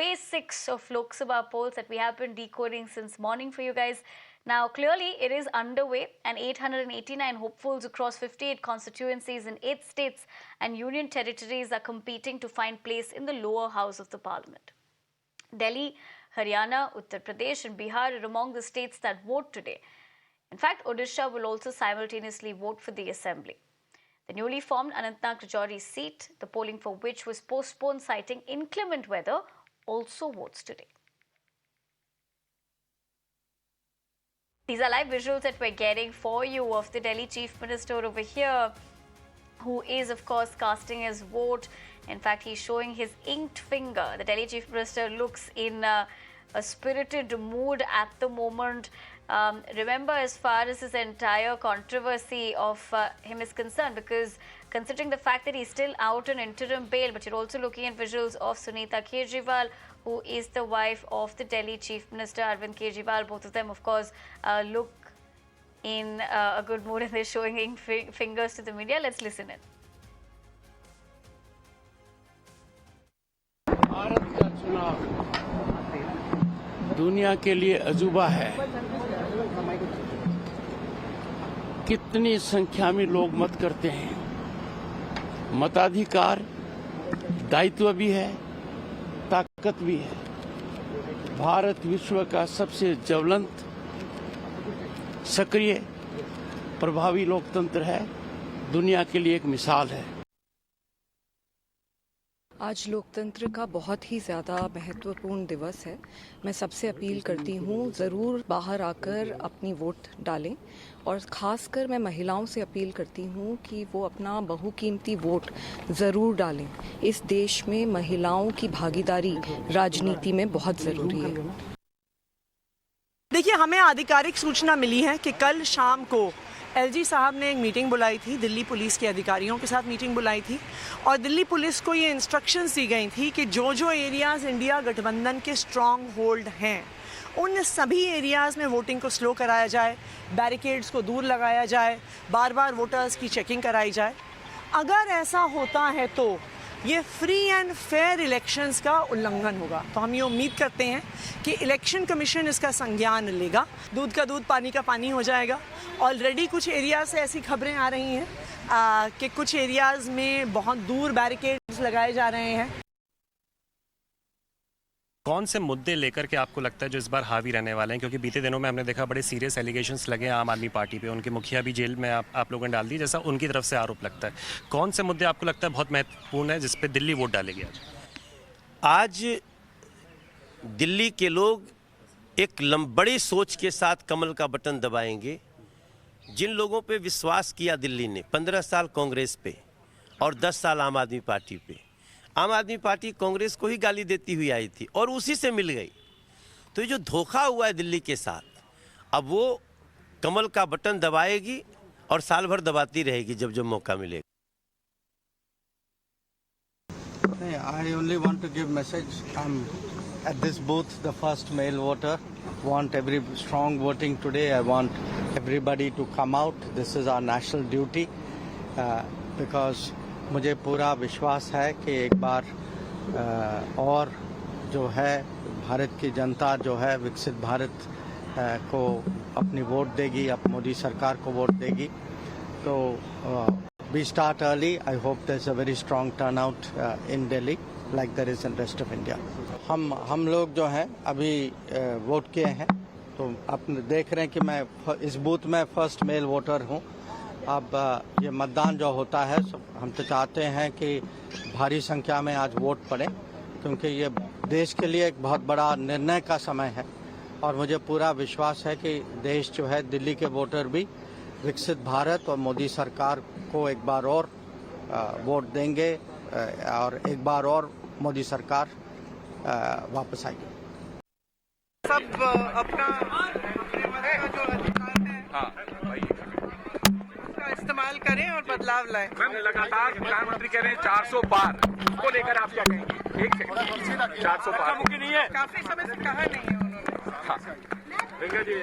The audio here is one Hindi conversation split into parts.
phase 6 of Lok Sabha polls that we have been decoding since morning for you guys. Now, clearly, it is underway, and 889 hopefuls across 58 constituencies in 8 states and union territories are competing to find place in the lower house of the parliament. Delhi, Haryana, Uttar Pradesh and Bihar are among the states that vote today. In fact, Odisha will also simultaneously vote for the assembly. The newly formed Anantnag-Rajouri seat, the polling for which was postponed citing inclement weather, also votes today. These are live visuals that we're getting for you of the Delhi Chief Minister over here, who is, of course, casting his vote. In fact, he's showing his inked finger. The Delhi Chief Minister looks in a spirited mood at the moment. Remember, as far as this entire controversy of him is concerned, because considering the fact that he's still out on interim bail, but you're also looking at visuals of Sunita Kejriwal, who is the wife of the Delhi Chief Minister, Arvind Kejriwal. Both of them, of course, look in a good mood and they're showing ink fingers to the media. Let's listen in. Bharat का चुनाव दुनिया के लिए अजूबा है। कितनी संख्या में लोग मत करते हैं। मताधिकार दायित्व भी है, ताकत भी है। भारत विश्व का सबसे ज्वलंत, सक्रिय, प्रभावी लोकतंत्र है। दुनिया के लिए एक मिसाल है। आज लोकतंत्र का बहुत ही ज़्यादा महत्वपूर्ण दिवस है। मैं सबसे अपील करती हूँ, ज़रूर बाहर आकर अपनी वोट डालें और ख़ासकर मैं महिलाओं से अपील करती हूँ कि वो अपना बहुकीमती वोट ज़रूर डालें। इस देश में महिलाओं की भागीदारी राजनीति में बहुत ज़रूरी है। देखिए, हमें आधिकारिक सूचना मिली है कि कल शाम को एलजी साहब ने एक मीटिंग बुलाई थी, दिल्ली पुलिस के अधिकारियों के साथ मीटिंग बुलाई थी और दिल्ली पुलिस को ये इंस्ट्रक्शंस दी गई थी कि जो एरियाज़ इंडिया गठबंधन के स्ट्रॉन्ग होल्ड हैं, उन सभी एरियाज़ में वोटिंग को स्लो कराया जाए, बैरिकेड्स को दूर लगाया जाए, बार बार वोटर्स की चेकिंग कराई जाए। अगर ऐसा होता है तो ये फ्री एंड फेयर इलेक्शंस का उल्लंघन होगा। तो हम ये उम्मीद करते हैं कि इलेक्शन कमीशन इसका संज्ञान लेगा, दूध का दूध पानी का पानी हो जाएगा। ऑलरेडी कुछ एरियाज से ऐसी खबरें आ रही हैं कि कुछ एरियाज में बहुत दूर बैरिकेड्स लगाए जा रहे हैं। कौन से मुद्दे लेकर के आपको लगता है जो इस बार हावी रहने वाले हैं? क्योंकि बीते दिनों में हमने देखा बड़े सीरियस एलिगेशंस लगे आम आदमी पार्टी पे, उनके मुखिया भी जेल में आप लोगों ने डाल दी, जैसा उनकी तरफ से आरोप लगता है। कौन से मुद्दे आपको लगता है बहुत महत्वपूर्ण है जिस पे दिल्ली वोट डालेगी आज? दिल्ली के लोग एक बड़ी सोच के साथ कमल का बटन दबाएंगे। जिन लोगों पे विश्वास किया दिल्ली ने 15 साल कांग्रेस पे और 10 साल आम आदमी पार्टी पे, आम आदमी पार्टी कांग्रेस को ही गाली देती हुई आई थी और उसी से मिल गई। तो ये जो धोखा हुआ है दिल्ली के साथ, अब वो कमल का बटन दबाएगी और साल भर दबाती रहेगी जब जब मौका मिलेगा। I only want to give message. I'm at this booth, the first male voter. Want every strong voting today. I want everybody to come out. This is our national duty because मुझे पूरा विश्वास है कि एक बार और जो है भारत की जनता जो है विकसित भारत को अपनी वोट देगी, अब मोदी सरकार को वोट देगी। तो we start early. I hope there's a very strong turnout in Delhi like there is in rest of India. हम लोग जो हैं अभी वोट किए हैं, तो आप देख रहे हैं कि मैं इस बूथ में फर्स्ट मेल वोटर हूँ। अब ये मतदान जो होता है, हम तो चाहते हैं कि भारी संख्या में आज वोट पड़े, क्योंकि ये देश के लिए एक बहुत बड़ा निर्णय का समय है और मुझे पूरा विश्वास है कि देश जो है, दिल्ली के वोटर भी विकसित भारत और मोदी सरकार को एक बार और वोट देंगे और एक बार और मोदी सरकार वापस आएगी। सब अपना जो अधिकार है उसका इस्तेमाल करें और बदलाव लाएं। मैम, लगातार प्रधानमंत्री कह रहे हैं 400 पार, उसको लेकर आप क्या कहेंगे? 400 पार मुमकिन नहीं है। काफी समय से कहा नहीं है उन्होंने। हाँ प्रियंका जी,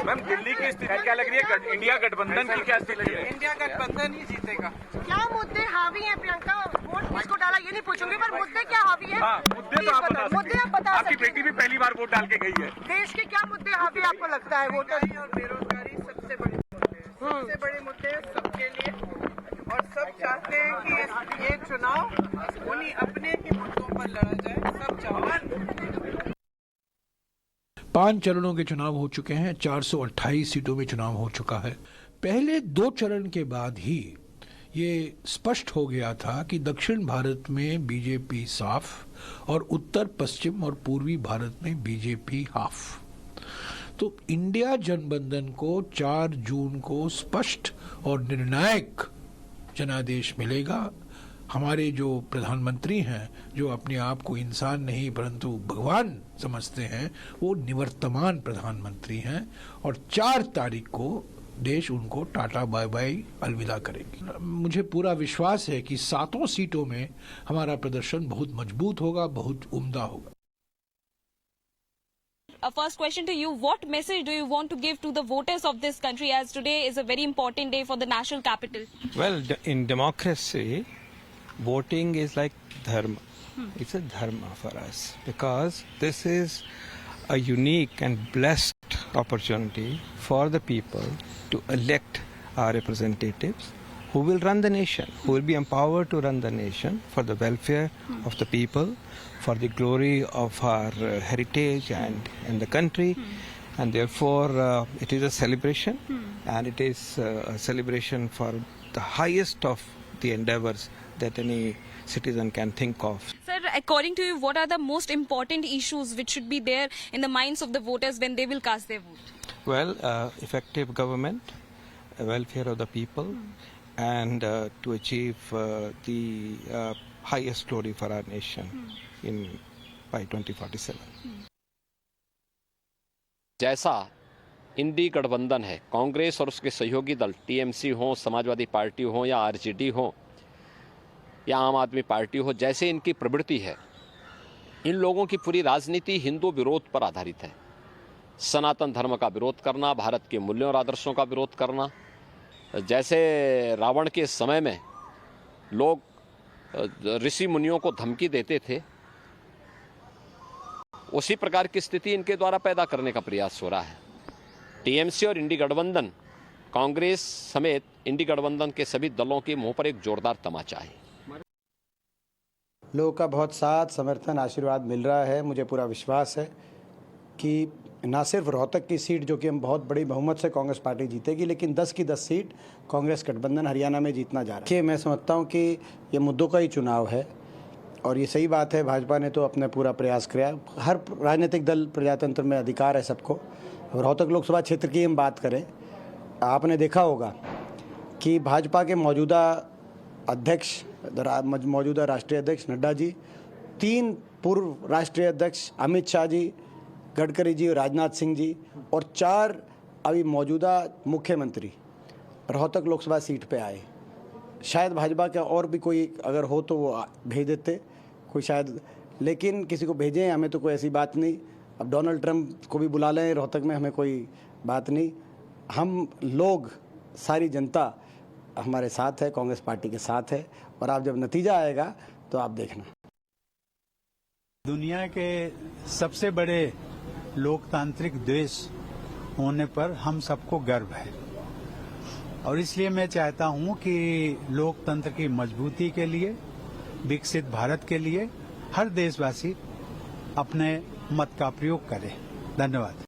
मैम दिल्ली की स्थिति क्या लग रही है? इंडिया गठबंधन की क्या स्थिति लग रही है? इंडिया गठबंधन ही जीतेगा। क्या मुद्दे हावी हैं प्रियंका? वोट किसको डाला ये नहीं पूछूंगी, पर मुद्दे क्या हावी हैं? हाँ मुद्दे तो आप बता मुद्दे आप बता आपकी सकते बेटी भी पहली बार वोट डाल के गई है। देश के क्या मुद्दे हावी आपको लगता है? वोटर और बेरोजगारी सबसे बड़े मुद्दे हैं, सबसे बड़े मुद्दे हैं सबके लिए, और सब चाहते हैं कि ये चुनाव उन्हीं अपने ही मुद्दों पर लड़ा जाए। सब चाहते 5 चरणों के चुनाव हो चुके हैं, 428 सीटों में चुनाव हो चुका है। पहले 2 चरण के बाद ही ये स्पष्ट हो गया था कि दक्षिण भारत में बीजेपी साफ और उत्तर पश्चिम और पूर्वी भारत में बीजेपी हाफ। तो इंडिया जनबंधन को 4 जून को स्पष्ट और निर्णायक जनादेश मिलेगा। हमारे जो प्रधानमंत्री हैं, जो अपने आप को इंसान नहीं परंतु भगवान समझते हैं, वो निवर्तमान प्रधानमंत्री हैं और 4 तारीख को देश उनको टाटा बाय बाय अलविदा करेगी। मुझे पूरा विश्वास है कि 7 सीटों में हमारा प्रदर्शन बहुत मजबूत होगा, बहुत उम्दा होगा। A first question to you, what message do you want to give to the voters of this country, as today is a very important day for the national capital? Well, in democracy, voting is like dharma. It's a dharma for us because this is a unique and blessed opportunity for the people to elect our representatives who will run the nation, who will be empowered to run the nation for the welfare of the people, for the glory of our heritage and the country. And therefore it is a celebration, and it is a celebration for the highest of the endeavors that any citizen can think of. Sir, according to you, what are the most important issues which should be there in the minds of the voters when they will cast their vote? Well, effective government, welfare of the people, and to achieve the highest glory for our nation by 2047. जैसा इंडी गठबंधन है, कांग्रेस और उसके सहयोगी दल टीएमसी हो, समाजवादी पार्टी हो या आरजेडी हो या आम आदमी पार्टी हो, जैसे इनकी प्रवृत्ति है, इन लोगों की पूरी राजनीति हिंदू विरोध पर आधारित है। सनातन धर्म का विरोध करना, भारत के मूल्यों और आदर्शों का विरोध करना। जैसे रावण के समय में लोग ऋषि मुनियों को धमकी देते थे, उसी प्रकार की स्थिति इनके द्वारा पैदा करने का प्रयास हो रहा है। टीएमसी और इंडी गठबंधन, कांग्रेस समेत इंडी गठबंधन के सभी दलों के मुंह पर एक जोरदार तमाचा है। लोगों का बहुत साथ, समर्थन, आशीर्वाद मिल रहा है। मुझे पूरा विश्वास है कि ना सिर्फ रोहतक की सीट, जो कि हम बहुत बड़ी बहुमत से कांग्रेस पार्टी जीतेगी, लेकिन 10 की 10 सीट कांग्रेस गठबंधन हरियाणा में जीतना जा रहा है। मैं समझता हूं कि ये मुद्दों का ही चुनाव है और ये सही बात है। भाजपा ने तो अपना पूरा प्रयास किया। हर राजनीतिक दल, प्रजातंत्र में अधिकार है सबको। रोहतक लोकसभा क्षेत्र की हम बात करें, आपने देखा होगा कि भाजपा के मौजूदा अध्यक्ष, मौजूदा राष्ट्रीय अध्यक्ष नड्डा जी, 3 पूर्व राष्ट्रीय अध्यक्ष अमित शाह जी, गडकरी जी, राजनाथ सिंह जी और 4 अभी मौजूदा मुख्यमंत्री रोहतक लोकसभा सीट पे आए। शायद भाजपा का और भी कोई अगर हो तो वो भेज देते, कोई शायद, लेकिन किसी को भेजें, हमें तो कोई ऐसी बात नहीं। अब डोनाल्ड ट्रंप को भी बुला लें रोहतक में, हमें कोई बात नहीं। हम लोग, सारी जनता हमारे साथ है, कांग्रेस पार्टी के साथ है, और आप जब नतीजा आएगा तो आप देखना। दुनिया के सबसे बड़े लोकतांत्रिक देश होने पर हम सबको गर्व है, और इसलिए मैं चाहता हूं कि लोकतंत्र की मजबूती के लिए, विकसित भारत के लिए हर देशवासी अपने मत का प्रयोग करे। धन्यवाद।